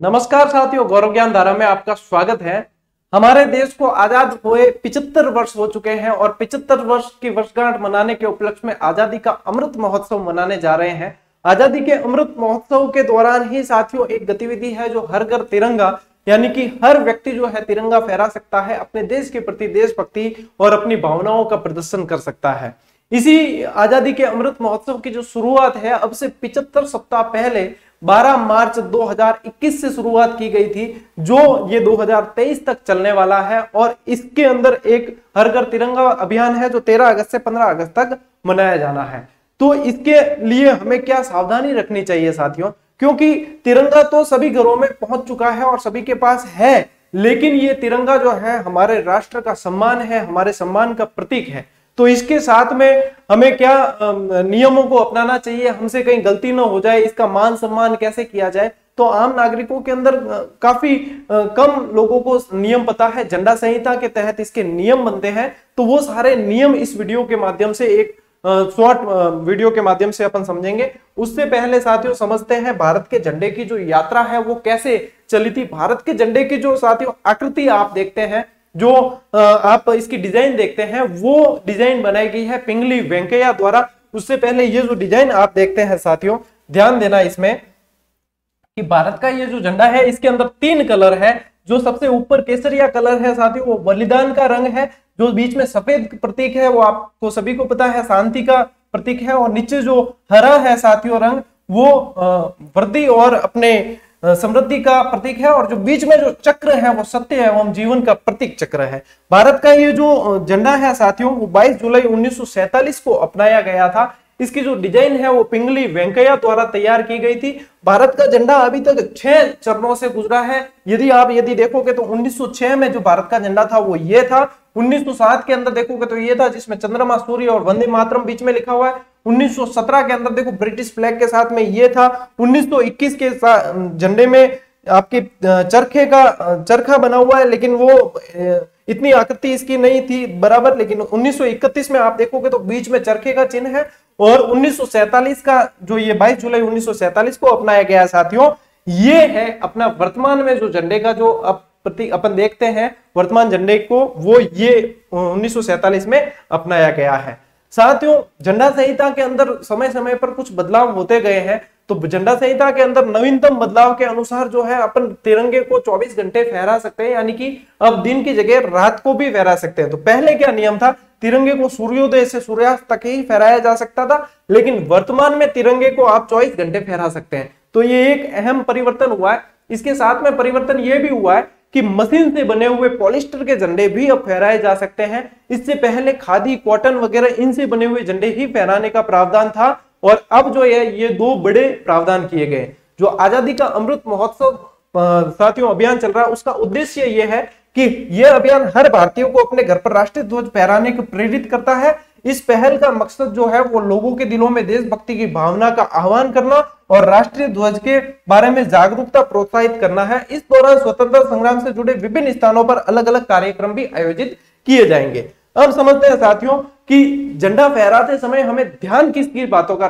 नमस्कार साथियों, गौरव ज्ञान धारा में आपका स्वागत है। हमारे देश को आजाद हुए 75 वर्ष हो चुके हैं और 75 वर्ष की वर्षगांठ मनाने के उपलक्ष्य में आजादी का अमृत महोत्सव मनाने जा रहे हैं। आजादी के अमृत महोत्सव के दौरान ही साथियों एक गतिविधि है जो हर घर तिरंगा, यानी कि हर व्यक्ति जो है तिरंगा फहरा सकता है, अपने देश के प्रति देशभक्ति और अपनी भावनाओं का प्रदर्शन कर सकता है। इसी आजादी के अमृत महोत्सव की जो शुरुआत है अब से 75 सप्ताह पहले 12 मार्च 2021 से शुरुआत की गई थी, जो ये 2023 तक चलने वाला है। और इसके अंदर एक हर घर तिरंगा अभियान है जो 13 अगस्त से 15 अगस्त तक मनाया जाना है। तो इसके लिए हमें क्या सावधानी रखनी चाहिए साथियों, क्योंकि तिरंगा तो सभी घरों में पहुंच चुका है और सभी के पास है, लेकिन ये तिरंगा जो है हमारे राष्ट्र का सम्मान है, हमारे सम्मान का प्रतीक है। तो इसके साथ में हमें क्या नियमों को अपनाना चाहिए, हमसे कहीं गलती ना हो जाए, इसका मान सम्मान कैसे किया जाए। तो आम नागरिकों के अंदर काफी कम लोगों को नियम पता है। झंडा संहिता के तहत इसके नियम बनते हैं, तो वो सारे नियम इस वीडियो के माध्यम से एक शॉर्ट वीडियो के माध्यम से अपन समझेंगे। उससे पहले साथियों समझते हैं भारत के झंडे की जो यात्रा है वो कैसे चली थी। भारत के झंडे की जो साथियों आकृति आप देखते हैं, जो आप इसकी डिजाइन देखते हैं, वो डिजाइन बनाई गई है पिंगली वेंकैया द्वारा। उससे पहले ये जो डिजाइन आप देखते हैं साथियों, ध्यान देना इसमें कि भारत का ये जो झंडा है इसके अंदर 3 कलर है। जो सबसे ऊपर केसरिया कलर है साथियों वो बलिदान का रंग है, जो बीच में सफेद प्रतीक है वो आपको सभी को पता है शांति का प्रतीक है, और नीचे जो हरा है साथियों रंग वो वृद्धि और अपने समृद्धि का प्रतीक है, और जो बीच में जो चक्र है वो सत्य एवं जीवन का प्रतीक चक्र है। भारत का ये जो झंडा है साथियों वो 22 जुलाई 1947 को अपनाया गया था। इसकी जो डिजाइन है वो पिंगली वेंकैया द्वारा तैयार की गई थी। भारत का झंडा अभी तक 6 चरणों से गुजरा है। यदि देखोगे तो 1906 में जो भारत का झंडा था वो ये था। 1907 के अंदर देखोगे तो ये था जिसमें चंद्रमा, सूर्य और वंदे मातरम बीच में लिखा हुआ है। 1917 के अंदर देखो ब्रिटिश फ्लैग के साथ में ये था। 1921 के झंडे में आपके चरखा बना हुआ है, लेकिन वो इतनी आकृति इसकी नहीं थी बराबर। लेकिन 1931 में आप देखोगे तो बीच में चरखे का चिन्ह है, और 1947 का जो ये 22 जुलाई 1947 को अपनाया गया साथियों, ये है अपना वर्तमान में जो झंडे का जो अपन देखते हैं वर्तमान झंडे को, वो ये 1947 में अपनाया गया है। साथियों झंडा संहिता के अंदर समय समय पर कुछ बदलाव होते गए हैं। तो झंडा संहिता के अंदर नवीनतम बदलाव के अनुसार जो है अपन तिरंगे को 24 घंटे फहरा सकते हैं, यानी कि अब दिन की जगह रात को भी फहरा सकते हैं। तो पहले क्या नियम था, तिरंगे को सूर्योदय से सूर्यास्त तक ही फहराया जा सकता था, लेकिन वर्तमान में तिरंगे को आप 24 घंटे फहरा सकते हैं। तो ये एक अहम परिवर्तन हुआ है। इसके साथ में परिवर्तन ये भी हुआ है कि मशीन से बने हुए पॉलिस्टर के झंडे भी अब फहराए जा सकते हैं। इससे पहले खादी, कॉटन वगैरह इनसे बने हुए झंडे ही फहराने का प्रावधान था, और अब जो है ये 2 बड़े प्रावधान किए गए। जो आजादी का अमृत महोत्सव साथियों अभियान चल रहा है, उसका उद्देश्य ये है कि यह अभियान हर भारतीय को अपने घर पर राष्ट्रीय ध्वज फहराने को प्रेरित करता है। इस पहल का मकसद जो है वो लोगों के दिलों में देशभक्ति की भावना का आह्वान करना और राष्ट्रीय ध्वज के बारे में जागरूकता प्रोत्साहित करना है। इस दौरान स्वतंत्रता संग्राम से जुड़े विभिन्न स्थानों पर अलग अलग कार्यक्रम भी आयोजित किए जाएंगे। अब समझते हैं साथियों कि झंडा फहराते समय हमें ध्यान किसकी बातों का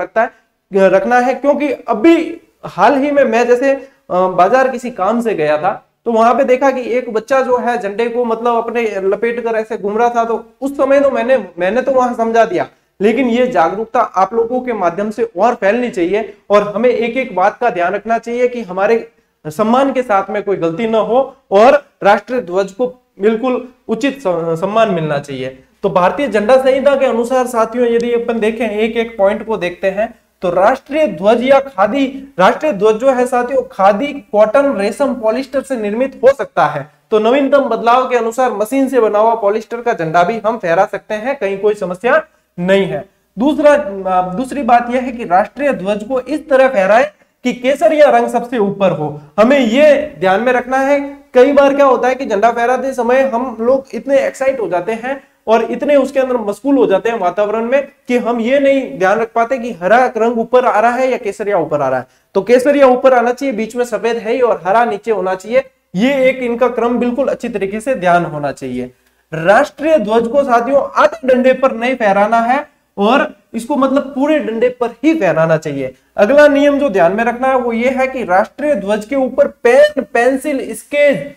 रखना है, क्योंकि अभी हाल ही में मैं जैसे बाजार किसी काम से गया था, तो वहां पे देखा कि एक बच्चा जो है झंडे को मतलब अपने लपेट कर ऐसे घूम रहा था। तो उस समय तो मैंने तो वहां समझा दिया, लेकिन ये जागरूकता आप लोगों के माध्यम से और फैलनी चाहिए, और हमें एक एक बात का ध्यान रखना चाहिए कि हमारे सम्मान के साथ में कोई गलती ना हो और राष्ट्रीय ध्वज को बिल्कुल उचित सम्मान मिलना चाहिए। तो भारतीय झंडा संहिता के अनुसार साथियों यदि अपन देखें एक एक पॉइंट को देखते हैं, तो राष्ट्रीय ध्वज या खादी, राष्ट्रीय ध्वज जो है साथियों खादी, कॉटन, रेशम, पॉलिस्टर से निर्मित हो सकता है। तो नवीनतम बदलाव के अनुसार मशीन से बना हुआ पॉलिस्टर का झंडा भी हम फहरा सकते हैं, कहीं कोई समस्या नहीं है। दूसरी बात यह है कि राष्ट्रीय ध्वज को इस तरह फहराए कि केसरिया रंग सबसे ऊपर हो। हमें यह ध्यान में रखना है। कई बार क्या होता है कि झंडा फहराते समय हम लोग इतने एक्साइट हो जाते हैं और इतने उसके अंदर मशगूल हो जाते हैं वातावरण में कि हम ये नहीं ध्यान रख पाते कि हरा रंग ऊपर आ रहा है या केसरिया ऊपर आ रहा है। तो केसरिया ऊपर आना चाहिए, बीच में सफेद है ही, और हरा नीचे होना चाहिए। ये एक इनका क्रम बिल्कुल अच्छी तरीके से ध्यान होना चाहिए। राष्ट्रीय ध्वज को साथियों आधे डंडे पर नहीं फहराना है, और इसको मतलब पूरे डंडे पर ही फहराना चाहिए। अगला नियम जो ध्यान में रखना है वो ये है कि राष्ट्रीय ध्वज के ऊपर पेन, पेंसिल, स्केच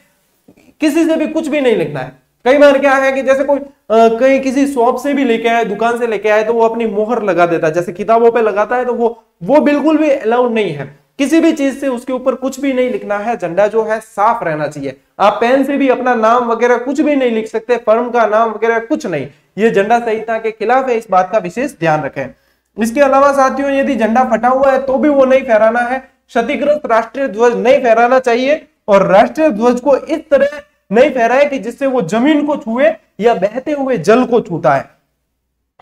किसी से भी कुछ भी नहीं लिखना है। कई बार क्या है कि जैसे कोई कहीं किसी शॉप से भी लेके आए, दुकान से लेके आए, तो वो अपनी मोहर लगा देता है, जैसे किताबों पे लगाता है, तो वो बिल्कुल भी अलाउड नहीं है। किसी भी चीज से उसके ऊपर कुछ भी नहीं लिखना है। झंडा जो है साफ रहना चाहिए। आप पेन से भी अपना नाम वगैरह कुछ भी नहीं लिख सकते, फर्म का नाम वगैरह कुछ नहीं। ये झंडा संहिता के खिलाफ है, इस बात का विशेष ध्यान रखें। इसके अलावा साथियों, यदि झंडा फटा हुआ है तो भी वो नहीं फहराना है। क्षतिग्रस्त राष्ट्रीय ध्वज नहीं फहराना चाहिए और राष्ट्रीय ध्वज को इस तरह नहीं फहराए कि जिससे वो जमीन को छुए या बहते हुए जल को छूता है।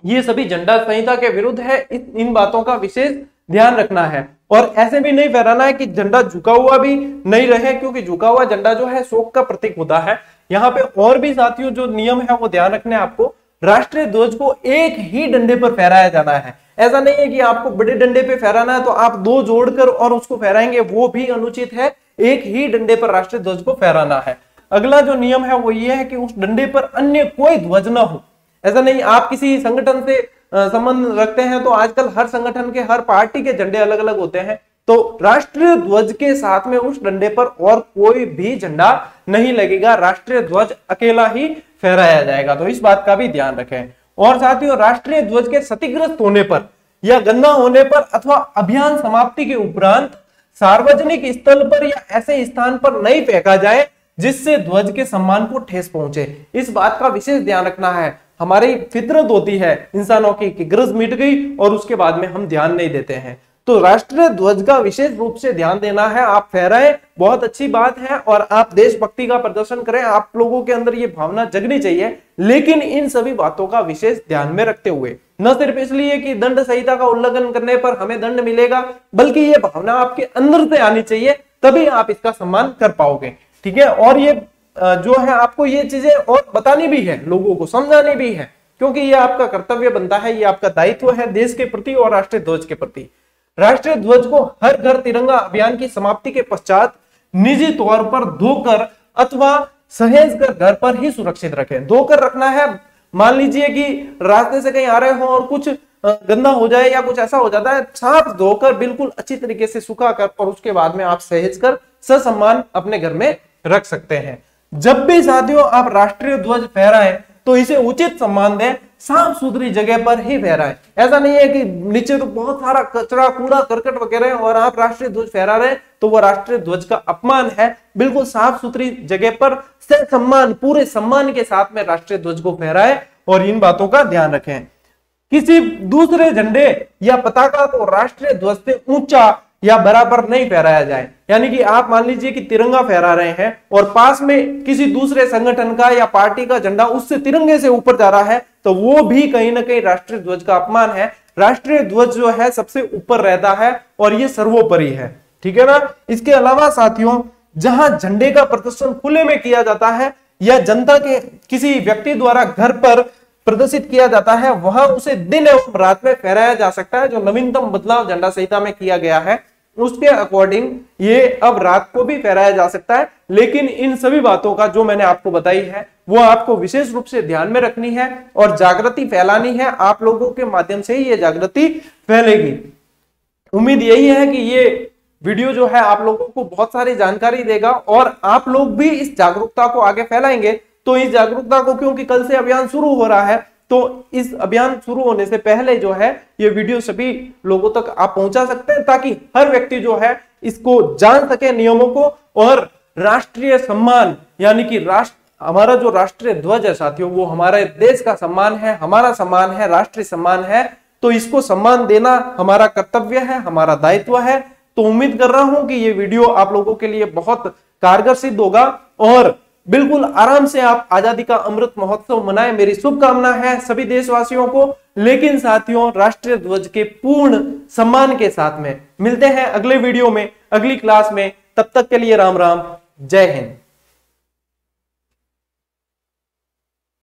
ये सभी झंडा संहिता के विरुद्ध है। इन बातों का विशेष ध्यान रखना है। और ऐसे भी नहीं फहराना है कि झंडा झुका हुआ भी नहीं रहे, क्योंकि झुका हुआ झंडा जो है शोक का प्रतीक होता है। यहाँ पे और भी साथियों जो नियम है वो ध्यान रखने आपको। राष्ट्रीय ध्वज को एक ही डंडे पर फहराया जाना है। ऐसा नहीं है कि आपको बड़े डंडे पे फहराना है तो आप दो जोड़कर और उसको फहराएंगे, वो भी अनुचित है। एक ही डंडे पर राष्ट्रीय ध्वज को फहराना है। अगला जो नियम है वो ये है कि उस डंडे पर अन्य कोई ध्वज ना हो। ऐसा नहीं, आप किसी संगठन से संबंध रखते हैं तो आजकल हर संगठन के, हर पार्टी के झंडे अलग अलग होते हैं, तो राष्ट्रीय ध्वज के साथ में उस डंडे पर और कोई भी झंडा नहीं लगेगा। राष्ट्रीय ध्वज अकेला ही फहराया जाएगा, तो इस बात का भी ध्यान रखें। और साथियों, राष्ट्रीय ध्वज के क्षतिग्रस्त होने पर या गंदा होने पर अथवा अभियान समाप्ति के उपरांत सार्वजनिक स्थल पर या ऐसे स्थान पर नहीं फेंका जाए जिससे ध्वज के सम्मान को ठेस पहुंचे। इस बात का विशेष ध्यान रखना है। हमारी फितरत होती है इंसानों की कि गरज मिट गई और उसके बाद में हम ध्यान नहीं देते हैं। तो राष्ट्रीय ध्वज का विशेष रूप से ध्यान देना है। आप फहराएं, बहुत अच्छी बात है, और आप देशभक्ति का प्रदर्शन करें। आप लोगों के अंदर ये भावना जगनी चाहिए, लेकिन इन सभी बातों का विशेष ध्यान में रखते हुए, न सिर्फ इसलिए कि दंड संहिता का उल्लंघन करने पर हमें दंड मिलेगा, बल्कि ये भावना आपके अंदर से आनी चाहिए, तभी आप इसका सम्मान कर पाओगे। ठीक है। और ये जो है आपको ये चीजें और बतानी भी है, लोगों को समझानी भी है, क्योंकि ये आपका कर्तव्य बनता है, ये आपका दायित्व है देश के प्रति और राष्ट्रीय ध्वज के प्रति। राष्ट्रीय ध्वज को हर घर तिरंगा अभियान की समाप्ति के पश्चात निजी तौर पर धोकर अथवा सहेज कर घर पर ही सुरक्षित रखें। धोकर रखना है। मान लीजिए कि रास्ते से कहीं आ रहे हो और कुछ गंदा हो जाए या कुछ ऐसा हो जाता है, साफ धोकर बिल्कुल अच्छी तरीके से सुखा कर और उसके बाद में आप सहेज कर ससम्मान अपने घर में रख सकते हैं। जब भी साथियों आप राष्ट्रीय ध्वज फहराएं तो इसे उचित सम्मान दें, साफ सुथरी जगह पर ही फहराएं। ऐसा नहीं है कि नीचे तो बहुत सारा कचरा, कूड़ा करकट वगैरह और आप राष्ट्रीय ध्वज फहरा रहे हैं तो वह राष्ट्रीय ध्वज का अपमान है। बिल्कुल साफ सुथरी जगह पर से सम्मान, पूरे सम्मान के साथ में राष्ट्रीय ध्वज को फहराएं और इन बातों का ध्यान रखें। किसी दूसरे झंडे या पताका को राष्ट्रीय ध्वज से ऊंचा या बराबर नहीं फहराया जाए। यानी कि आप मान लीजिए कि तिरंगा फहरा रहे हैं और पास में किसी दूसरे संगठन का या पार्टी का झंडा उससे तिरंगे से ऊपर जा रहा है, तो वो भी कहीं ना कहीं राष्ट्रीय ध्वज का अपमान है। राष्ट्रीय ध्वज जो है सबसे ऊपर रहता है और ये सर्वोपरि है। ठीक है ना। इसके अलावा साथियों, जहां झंडे का प्रदर्शन खुले में किया जाता है या जनता के किसी व्यक्ति द्वारा घर पर प्रदर्शित किया जाता है, वहां उसे दिन एवं रात में फहराया जा सकता है। जो नवीनतम बदलाव झंडा संहिता में किया गया है उसके अकॉर्डिंग ये अब रात को भी फहराया जा सकता है। लेकिन इन सभी बातों का जो मैंने आपको बताई है वो आपको विशेष रूप से ध्यान में रखनी है और जागृति फैलानी है। आप लोगों के माध्यम से ही ये जागृति फैलेगी। उम्मीद यही है कि ये वीडियो जो है आप लोगों को बहुत सारी जानकारी देगा और आप लोग भी इस जागरूकता को आगे फैलाएंगे। तो इस जागरूकता को, क्योंकि कल से अभियान शुरू हो रहा है, तो इस अभियान शुरू होने से पहले जो है ये वीडियो सभी लोगों तक आप पहुंचा सकते हैं, ताकि हर व्यक्ति जो है इसको जान सके नियमों को। और राष्ट्रीय सम्मान यानी कि हमारा जो राष्ट्रीय ध्वज है साथियों, वो हमारे देश का सम्मान है, हमारा सम्मान है, राष्ट्रीय सम्मान है। तो इसको सम्मान देना हमारा कर्तव्य है, हमारा दायित्व है। तो उम्मीद कर रहा हूं कि ये वीडियो आप लोगों के लिए बहुत कारगर सिद्ध होगा और बिल्कुल आराम से आप आजादी का अमृत महोत्सव मनाएं। मेरी शुभकामना है सभी देशवासियों को। लेकिन साथियों, राष्ट्रीय ध्वज के पूर्ण सम्मान के साथ में मिलते हैं अगले वीडियो में, अगली क्लास में। तब तक के लिए राम राम, जय हिंद।